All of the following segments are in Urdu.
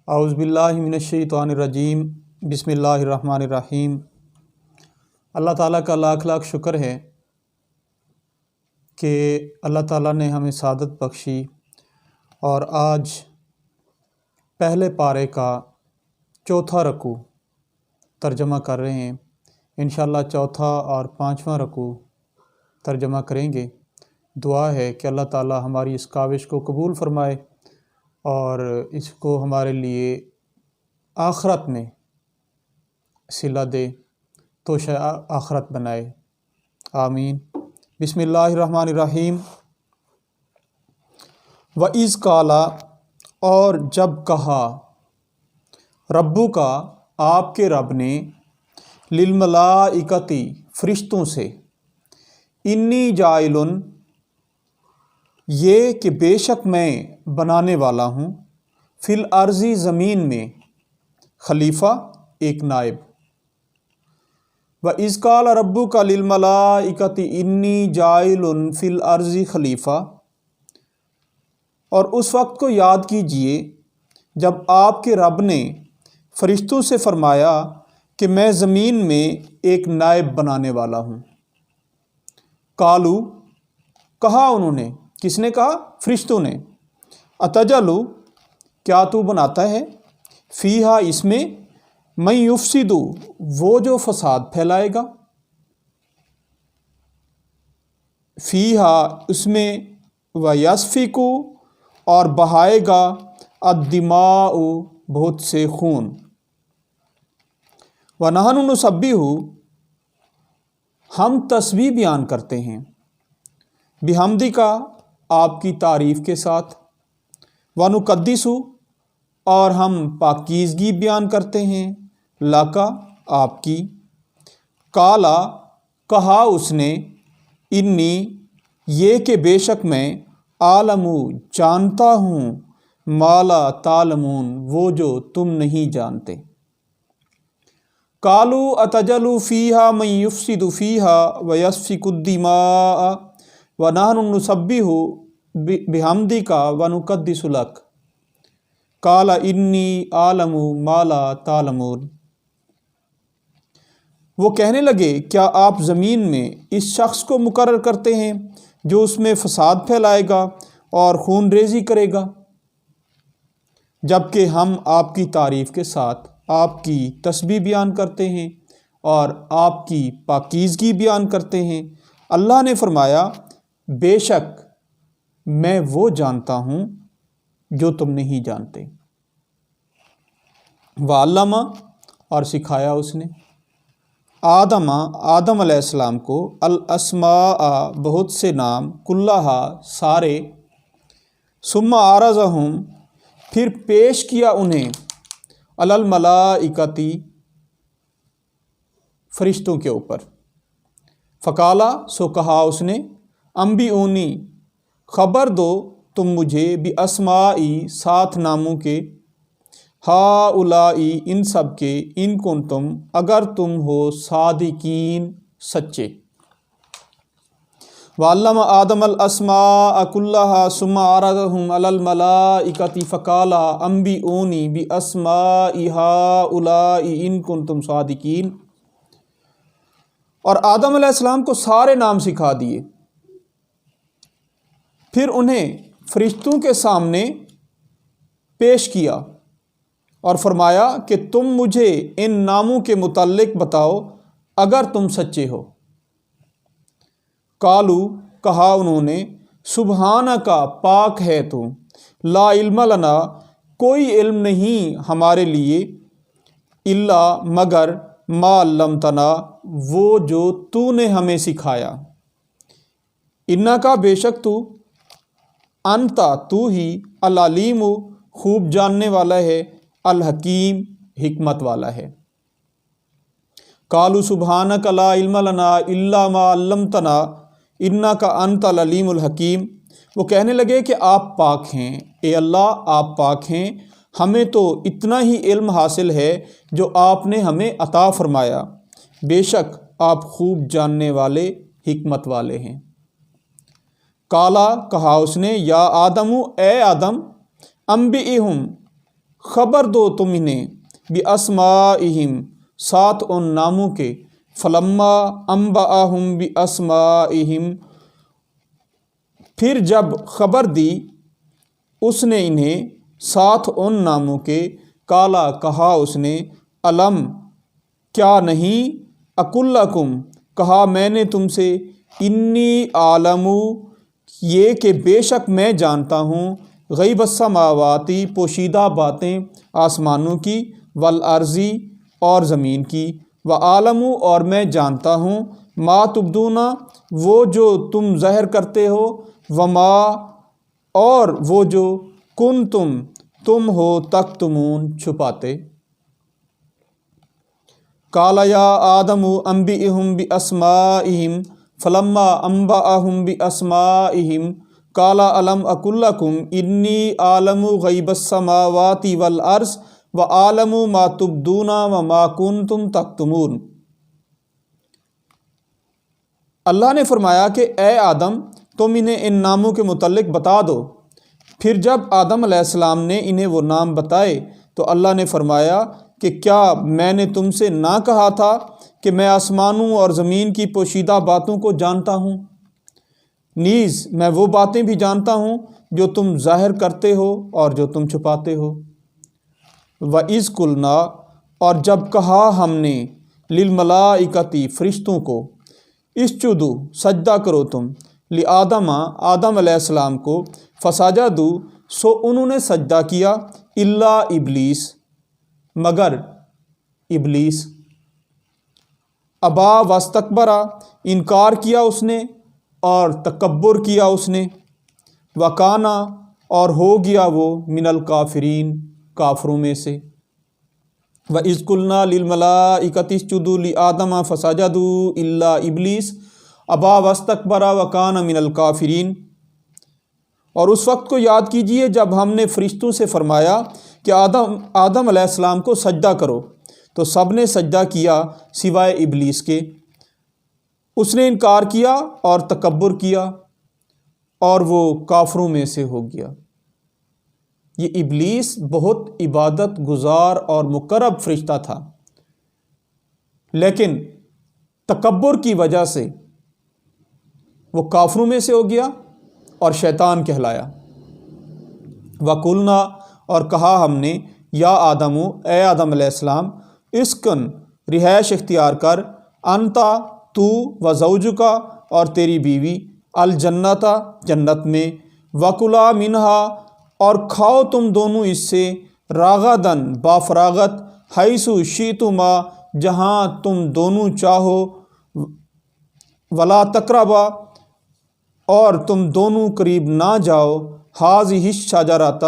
اعوذ باللہ من الشیطان الرجیم بسم اللہ الرحمن الرحیم۔ اللہ تعالیٰ کا لاکھ لاکھ شکر ہے کہ اللہ تعالیٰ نے ہمیں سعادت بخشی اور آج پہلے پارے کا چوتھا رکوع ترجمہ کر رہے ہیں۔ انشاءاللہ چوتھا اور پانچواں رکوع ترجمہ کریں گے۔ دعا ہے کہ اللہ تعالیٰ ہماری اس کاوش کو قبول فرمائے اور اس کو ہمارے لیے آخرت میں صلہ دے، توشہ آخرت بنائے، آمین۔ بسم اللہ الرحمن الرحیم۔ وَإِذْ قَالَ، اور جب کہا، ربو کا، آپ کے رب نے، للملائکتی، فرشتوں سے، انی جاعلٌ، یہ کہ بے شک میں بنانے والا ہوں، فی الارض، زمین میں، خلیفہ، ایک نائب۔ وَإِذْ قَالَ رَبُّكَ لِلْمَلَائِكَةِ إِنِّي جَاعِلٌ فِي الْأَرْضِ خلیفہ، اور اس وقت کو یاد کیجئے جب آپ کے رب نے فرشتوں سے فرمایا کہ میں زمین میں ایک نائب بنانے والا ہوں۔ قالو، کہا انہوں نے، کس نے کہا؟ فرشتوں نے۔ اتجعلُ، کیا تو بناتا ہے، فیہا، اس میں، من یفسد، وہ جو فساد پھیلائے گا، فیہا، اس میں، ویسفک، اور بہائے گا، الدماء، بہت سے خون، ونحن نسبح، ہم تسبیح بیان کرتے ہیں، بحمدک، آپ کی تعریف کے ساتھ، ونقدس، اور ہم پاکیزگی بیان کرتے ہیں، لکا، آپ کی، قالا، کہا اس نے، انی، یہ کہ بے شک میں، عالم، جانتا ہوں، ما لا تعلمون، وہ جو تم نہیں جانتے۔ قالوا اتجعل فیہا من یفسد فیہا ویسفک الدماء ونحن نسبح بحمدک ونقدس لک، قال انی اعلم ما لا تعلمون۔ وہ کہنے لگے، کیا آپ زمین میں اس شخص کو مقرر کرتے ہیں جو اس میں فساد پھیلائے گا اور خون ریزی کرے گا، جبکہ ہم آپ کی تعریف کے ساتھ آپ کی تسبیح بیان کرتے ہیں اور آپ کی پاکیزگی بیان کرتے ہیں۔ اللہ نے فرمایا، بے شک میں وہ جانتا ہوں جو تم نہیں جانتے۔ وعلم، اور سکھایا اس نے، آدم علیہ السلام کو، الاسماء، بہت سے نام، کلہا، سارے، ثم عرضہم، پھر پیش کیا انہیں، علی الملائکتی، فرشتوں کے اوپر، فقالا، سو کہا اس نے، انبئونی، خبر دو تم مجھے، باسمائی، 7 ناموں کے، ہؤلائی، ان سب کے، ان کنتم، اگر تم ہو، صادقین، سچے۔ وعلم آدم الاسماء کلہا ثم عرضہم علی الملائکۃ فقال انبئونی باسماء ہؤلاء ان کنتم صادقین۔ اور آدم علیہ السلام کو سارے نام سکھا دیے، پھر انہیں فرشتوں کے سامنے پیش کیا اور فرمایا کہ تم مجھے ان ناموں کے متعلق بتاؤ اگر تم سچے ہو۔ قالو، کہا انہوں نے، سبحانک، پاک ہے تو، لا علم لنا، کوئی علم نہیں ہمارے لیے، الا، مگر، ما علمتنا، وہ جو تو نے ہمیں سکھایا، انک، بے شک تو، انتا، تو ہی، العلیم، خوب جاننے والا ہے، الحکیم، حکمت والا ہے۔ قالوا سبحانک لا علم لنا الا ما علمتنا انک انت العلیم الحکیم۔ وہ کہنے لگے کہ آپ پاک ہیں، اے اللہ آپ پاک ہیں، ہمیں تو اتنا ہی علم حاصل ہے جو آپ نے ہمیں عطا فرمایا، بے شک آپ خوب جاننے والے، حکمت والے ہیں۔ قالا، کہا اس نے، یا آدم، اے آدم، انبئہم، خبر دو تم انہیں بِأَسْمَائِهِمْ ساتھ ان ناموں کے، فَلَمَّا أَنبَأَهُمْ بِأَسْمَائِهِمْ پھر جب خبر دی اس نے انہیں ساتھ ان ناموں کے، کالا کہا اس نے، علم کیا نہیں، اقل لکم کہا میں نے تم سے، انی عالم یہ کہ بے شک میں جانتا ہوں، غیب السماواتی پوشیدہ باتیں آسمانوں کی، والارضی اور زمین کی، وعالم اور میں جانتا ہوں، ما تبدون وہ جو تم ظاہر کرتے ہو، وما اور وہ جو تم ہو تکتمون چھپاتے۔ قال یا آدم انبئہم باسمائہم فلما انبأہم باسمائہم قال الم اقل لکم انی اعلم غیب السماوات والارض واعلم ما تبدون وما کنتم تکتمون۔ اللہ نے فرمایا کہ اے آدم تم انہیں ان ناموں کے متعلق بتا دو۔ پھر جب آدم علیہ السلام نے انہیں وہ نام بتائے تو اللہ نے فرمایا کہ کیا میں نے تم سے نہ کہا تھا کہ میں آسمانوں اور زمین کی پوشیدہ باتوں کو جانتا ہوں، نیز میں وہ باتیں بھی جانتا ہوں جو تم ظاہر کرتے ہو اور جو تم چھپاتے ہو۔ وَإِذْ قُلْنَا اور جب کہا ہم نے، لِلْمَلَائِكَةِ فرشتوں کو، اسجدوا سجدہ کرو تم، لِآدَمَ آدم علیہ السلام کو، فسجدوا سو انہوں نے سجدہ کیا، الا ابلیس مگر ابلیس، ابا واستکبر انکار کیا اس نے اور تکبر کیا اس نے، وکانا اور ہو گیا وہ من الکافرین کافروں میں سے۔ وَإِذْ قُلْنَا لِلْمَلَائِكَةِ اسْجُدُوا لِآدَمَ فَسَجَدُوا إِلَّا إِبْلِيسَ أَبَى وَاسْتَكْبَرَ وَكَانَ مِنَ الْكَافِرِينَ۔ اور اس وقت کو یاد کیجئے جب ہم نے فرشتوں سے فرمایا کہ آدم علیہ السلام کو سجدہ کرو تو سب نے سجدہ کیا سوائے ابلیس کے، اس نے انکار کیا اور تکبر کیا اور وہ کافروں میں سے ہو گیا۔ یہ ابلیس بہت عبادت گزار اور مقرب فرشتہ تھا، لیکن تکبر کی وجہ سے وہ کافروں میں سے ہو گیا اور شیطان کہلایا۔ وَقُلْنَا اور کہا ہم نے، یا آدم اے آدم علیہ السلام، اسکن رہائش اختیار کر، انتا تو و زوجکا اور تیری بیوی، الجنت جنت میں، وکلا منہا اور کھاؤ تم دونوں اس سے، راغدن بافراغت، حیثو شئتما جہاں تم دونوں چاہو، ولا تقربا اور تم دونوں قریب نہ جاؤ، ہذہ الشجرۃ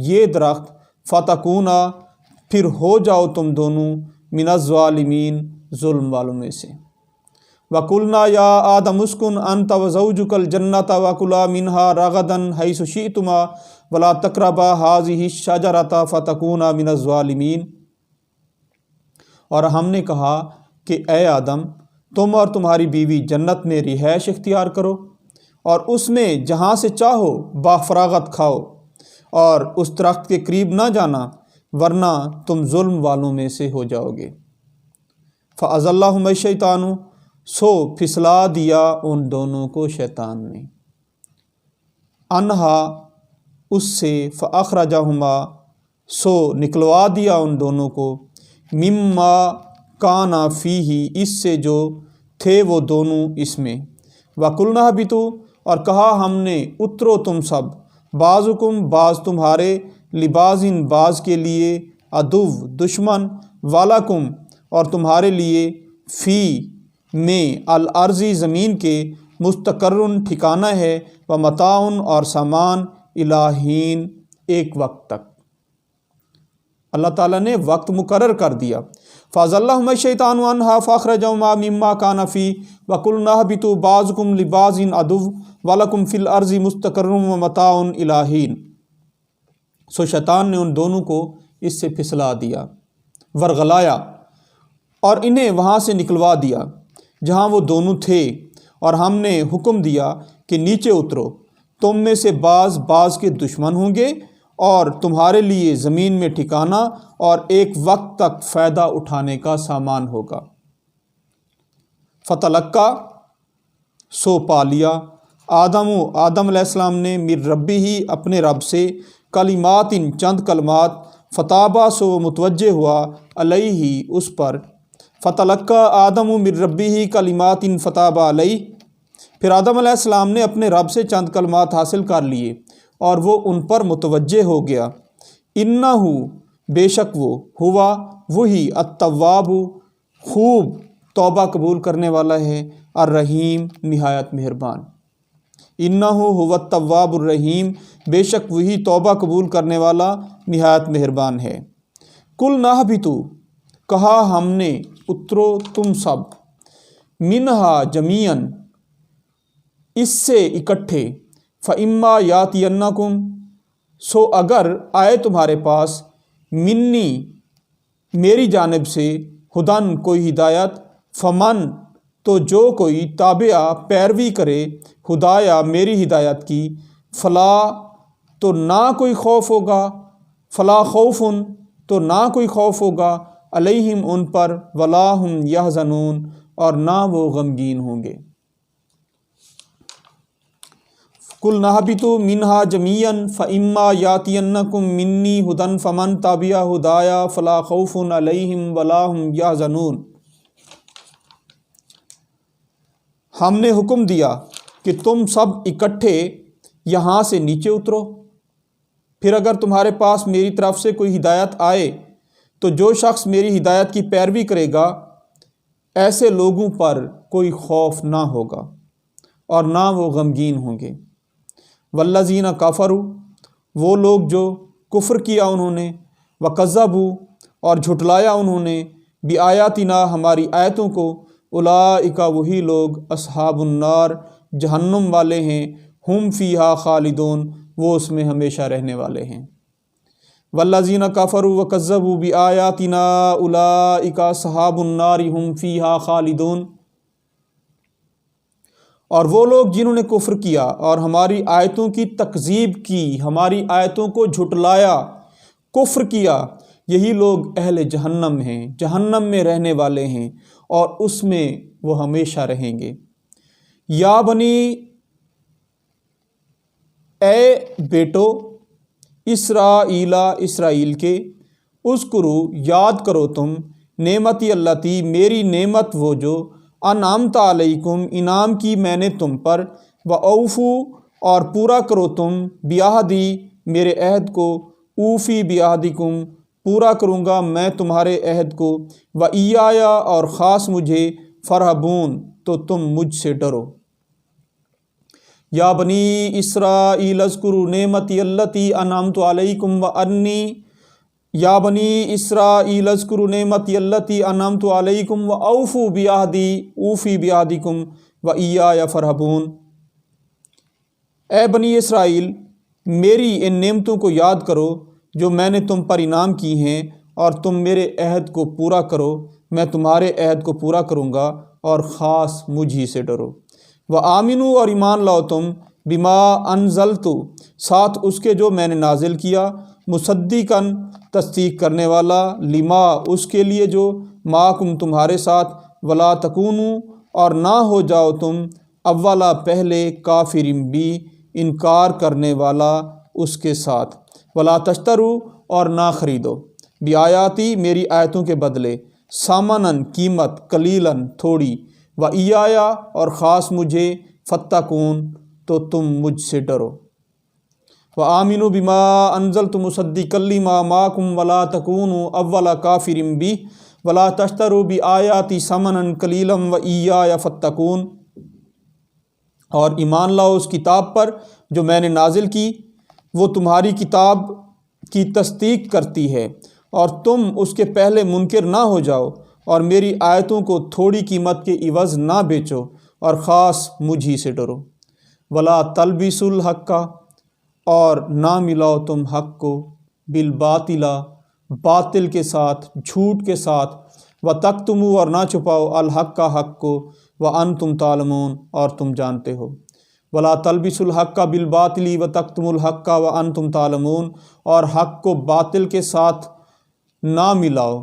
یہ درخت، فتکونا پھر ہو جاؤ تم دونوں، من الظالمین ظلم والوں میں سے۔ وَقُلْنَا يَا آدَمُ اسْكُنْ أَنْتَ وَزَوْجُكَ الْجَنَّةَ وَكُلَا مِنْهَا رَغَدًا حَيْثُ شِئْتُمَا وَلَا تَقْرَبَا هَٰذِهِ الشَّجَرَةَ فَتَكُونَا مِنَ الظَّالِمِينَ۔ اور ہم نے کہا کہ اے آدم تم اور تمہاری بیوی جنت میں رہائش اختیار کرو اور اس میں جہاں سے چاہو بافراغت کھاؤ، اور اس درخت کے قریب نہ جانا ورنہ تم ظلم والوں میں سے ہو جاؤ گے۔ فَأَزَلَّهُمَا الشَّيْطَانُ سو پھسلا دیا ان دونوں کو شیطان نے، انہا اس سے، فَأَخْرَجَهُمَا سو نکلوا دیا ان دونوں کو، مما کانا فیہ اس سے جو تھے وہ دونوں اس میں، وَقُلْنَا اهْبِطُوا اور کہا ہم نے اترو تم سب، بعضکم بعض تمہارے، لبعض بعض کے لیے، عدو دشمن، وَلَکُمْ اور تمہارے لیے، فی میں الارضی زمین کے، مستقرن ٹھکانہ ہے، ومتاعن اور سامان، الہین ایک وقت تک۔ اللہ تعالیٰ نے وقت مقرر کر دیا۔ فَأَزَلَّهُمَا الشَّيْطَانُ عَنْهَا فَأَخْرَجَهُمَا مِمَّا كَانَ فِيهِ وَقُلْنَا اهْبِطُوا بَعْضُكُمْ لِبَعْضٍ عَدُوٌّ وَلَكُمْ فِي الْأَرْضِ مُسْتَقَرٌّ وَمَتَاعٌ إِلَىٰ حِینٍ۔ سو شیطان نے ان دونوں کو اس سے پھسلا دیا، ورغلایا اور انہیں وہاں سے نکلوا دیا جہاں وہ دونوں تھے، اور ہم نے حکم دیا کہ نیچے اترو، تم میں سے بعض بعض کے دشمن ہوں گے اور تمہارے لیے زمین میں ٹھکانہ اور ایک وقت تک فائدہ اٹھانے کا سامان ہوگا۔ فتلقا سو پا لیا آدم علیہ السلام نے من ربی ہی اپنے رب سے کلمات چند کلمات فتابہ سو متوجہ ہوا علیہ اس پر۔ فتلقا آدم من ربی ہی کلمات فتابہ علیہ، پھر آدم علیہ السلام نے اپنے رب سے چند کلمات حاصل کر لیے اور وہ ان پر متوجہ ہو گیا۔ انہو بے شک وہ ہوا وہی التواب خوب توبہ قبول کرنے والا ہے، الرحیم نہایت مہربان۔ انہو هو التواب الرحیم، بے شک وہی توبہ قبول کرنے والا نہایت مہربان ہے۔ کل نہبتو کہا ہم نے اترو تم سب، منہا جمیعاً اس سے اکٹھے، فَإِمَّا يَأْتِيَنَّكُمْ سو اگر آئے تمہارے پاس، منی میری جانب سے، ہدن کوئی ہدایت، فمن تو جو کوئی تابعہ پیروی کرے، ہدایہ میری ہدایت کی، فلا تو نہ کوئی خوف ہوگا، فلا خوفن تو نہ کوئی خوف ہوگا، علیہم ان پر، ولا ہم یحزنون اور نہ وہ غمگین ہوں گے۔ کل نہبتوا منہا جمیعاً فإما یأتینکم منی ھدی فمن تبع ھدایا فلا خوف علیہم ولا ھم یحزنون۔ ہم نے حکم دیا کہ تم سب اکٹھے یہاں سے نیچے اترو، پھر اگر تمہارے پاس میری طرف سے کوئی ہدایت آئے تو جو شخص میری ہدایت کی پیروی کرے گا ایسے لوگوں پر کوئی خوف نہ ہوگا اور نہ وہ غمگین ہوں گے۔ والذین کفروا وہ لوگ جو کفر کیا انہوں نے، وکذبوا اور جھٹلایا انہوں نے، بآیاتنا ہماری آیتوں کو، اولئک وہی لوگ اصحاب النار جہنم والے ہیں، ہم فیہا خالدون وہ اس میں ہمیشہ رہنے والے ہیں۔ والذین کفروا وکذبوا بآیاتنا اولئک اصحاب النار ہم فیہا خالدون، اور وہ لوگ جنہوں نے کفر کیا اور ہماری آیتوں کی تکذیب کی، ہماری آیتوں کو جھٹلایا، کفر کیا، یہی لوگ اہل جہنم ہیں، جہنم میں رہنے والے ہیں اور اس میں وہ ہمیشہ رہیں گے۔ یا بنی اے بیٹو اسرائیل کے، اذکرو یاد کرو تم، نعمتی اللتی میری نعمت وہ جو، انعمت علیکم انعام کی میں نے تم پر، واوفو اور پورا کرو تم، بعہدی میرے عہد کو، اوفی بعہدکم پورا کروں گا میں تمہارے عہد کو، وایایا اور خاص مجھے، فرحبون تو تم مجھ سے ڈرو۔ یا بنی اسرائیل اذکروا نعمتی اللتی انعمت علیکم وانی، یا بنی اسرائیل اذکروا نعمتی اللتی انعمت علیکم واوفوا بعہدی اوفی بعہدکم وایایا فرحبون۔ اے بنی اسرائیل میری ان نعمتوں کو یاد کرو جو میں نے تم پر انعام کی ہیں، اور تم میرے عہد کو پورا کرو، میں تمہارے عہد کو پورا کروں گا، اور خاص مجھ ہی سے ڈرو۔ وآمنوا اور ایمان لاؤ تم، بما انزلت ساتھ اس کے جو میں نے نازل کیا، مصدقاً تصدیق کرنے والا، لما اس کے لیے جو، معکم تمہارے ساتھ، ولا تکونوا اور نہ ہو جاؤ تم، اولا پہلے، کافرین بھی انکار کرنے والا اس کے ساتھ، ولا تشتروا اور نہ خریدو، بآیاتی میری آیتوں کے بدلے، ثمناً قیمت، قلیلاً تھوڑی، وایایا اور خاص مجھے، فاتقون تو تم مجھ سے ڈرو۔ وآمنوا بما انزلت مصدقا لما معکم ولا تکونوا اول کافر بہ ولا تشتروا بآیاتی ثمنا قلیلا وایایا فاتقون، اور ایمان لاؤ اس کتاب پر جو میں نے نازل کی، وہ تمہاری کتاب کی تصدیق کرتی ہے، اور تم اس کے پہلے منکر نہ ہو جاؤ، اور میری آیتوں کو تھوڑی قیمت کے عوض نہ بیچو، اور خاص مجھ ہی سے ڈرو۔ ولا تلبسوا الحق اور نہ ملاؤ تم حق کو، بالباطل باطل کے ساتھ، جھوٹ کے ساتھ، وتکتموا اور نہ چھپاؤ الحق کا حق کو، وانتم تعلمون اور تم جانتے ہو۔ ولا تلبسوا الحق بالباطل وتکتموا الحق وانتم تعلمون، اور حق کو باطل کے ساتھ نہ ملاؤ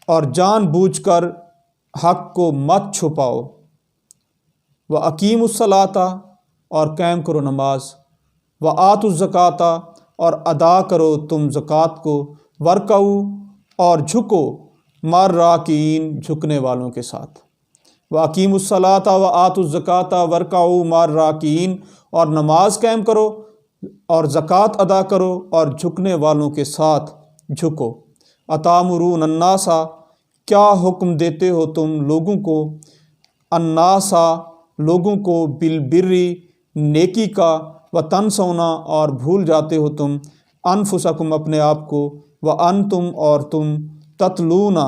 اور جان بوجھ کر حق کو مت چھپاؤ۔ وَأَقِیمُوا الصَّلَاةَ، اور قائم کرو نماز، وَآتُوا الزَّکَاةَ، اور ادا کرو تم زکوٰۃ کو، وَارْکَعُوا، اور جھکو، مع الراکعین، جھکنے والوں کے ساتھ۔ وَأَقِیمُوا الصَّلَاةَ وَآتُوا الزَّکَاةَ وَارْکَعُوا مع الراکعین، اور نماز قائم کرو اور زکوٰۃ ادا کرو اور جھکنے والوں کے ساتھ جھکو۔ أَتَأْمُرُونَ النَّاسَ، کیا حکم دیتے ہو تم لوگوں کو، الناس، لوگوں کو، بالبر، نیکی کا، وتنسون، اور بھول جاتے ہو تم، انفسکم، اپنے آپ کو، وانتم، اور تم، تتلون،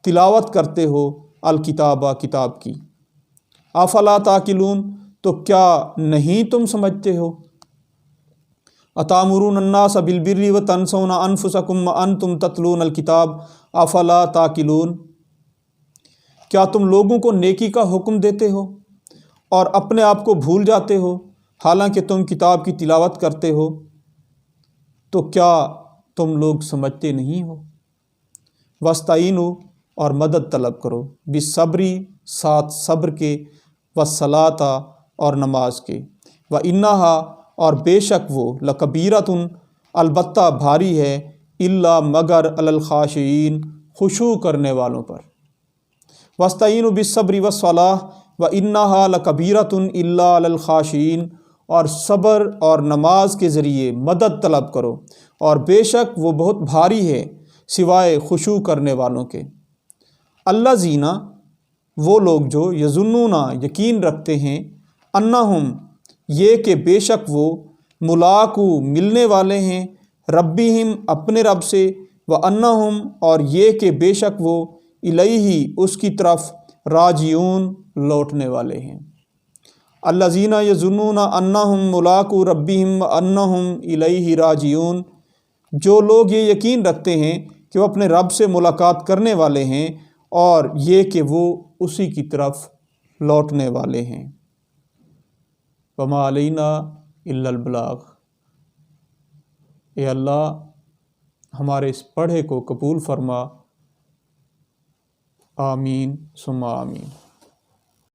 تلاوت کرتے ہو، الکتاب، کتاب کی۔ افلا تعقلون، تو کیا نہیں تم سمجھتے ہو؟ أَتَأْمُرُونَ النَّاسَ بِالْبِرِّ وَتَنْسَوْنَ أَنفُسَكُمْ وَأَنْتُمْ تَتْلُونَ الْكِتَابَ أَفَلَا تَعْقِلُونَ، کیا تم لوگوں کو نیکی کا حکم دیتے ہو اور اپنے آپ کو بھول جاتے ہو حالانکہ تم کتاب کی تلاوت کرتے ہو؟ تو کیا تم لوگ سمجھتے نہیں ہو؟ وَاسْتَعِینُوا، اور مدد طلب کرو، بالصبر، ساتھ صبر کے، والصلاۃ، اور نماز کے، وَإِنَّهَا، اور بے شک وہ، لَکَبِیرَۃٌ، البتہ بھاری ہے، الا، مگر، علی الخاشعین، خشوع کرنے والوں پر۔ وَاسْتَعِینُوا بِالصَّبْرِ وَالصَّلَاةِ وَإِنَّهَا لَکَبِیرَۃٌ الا علی الخاشعین، اور صبر اور نماز کے ذریعے مدد طلب کرو، اور بے شک وہ بہت بھاری ہے سوائے خشوع کرنے والوں کے۔ الذین، وہ لوگ جو، یظنون، یقین رکھتے ہیں، انہم، یہ کہ بے شک وہ، ملاقو، ملنے والے ہیں، ربہم، اپنے رب سے، وانہم، اور یہ کہ بے شک وہ، الیہ، اس کی طرف، راجعون، لوٹنے والے ہیں۔ الذین یظنون انہم ملاقو ربہم وانہم الیہ راجعون، جو لوگ یہ یقین رکھتے ہیں کہ وہ اپنے رب سے ملاقات کرنے والے ہیں اور یہ کہ وہ اسی کی طرف لوٹنے والے ہیں۔ وما علینا الا البلاغ، اے اللہ ہمارے اس پڑھے کو قبول فرما، آمین ثم آمین۔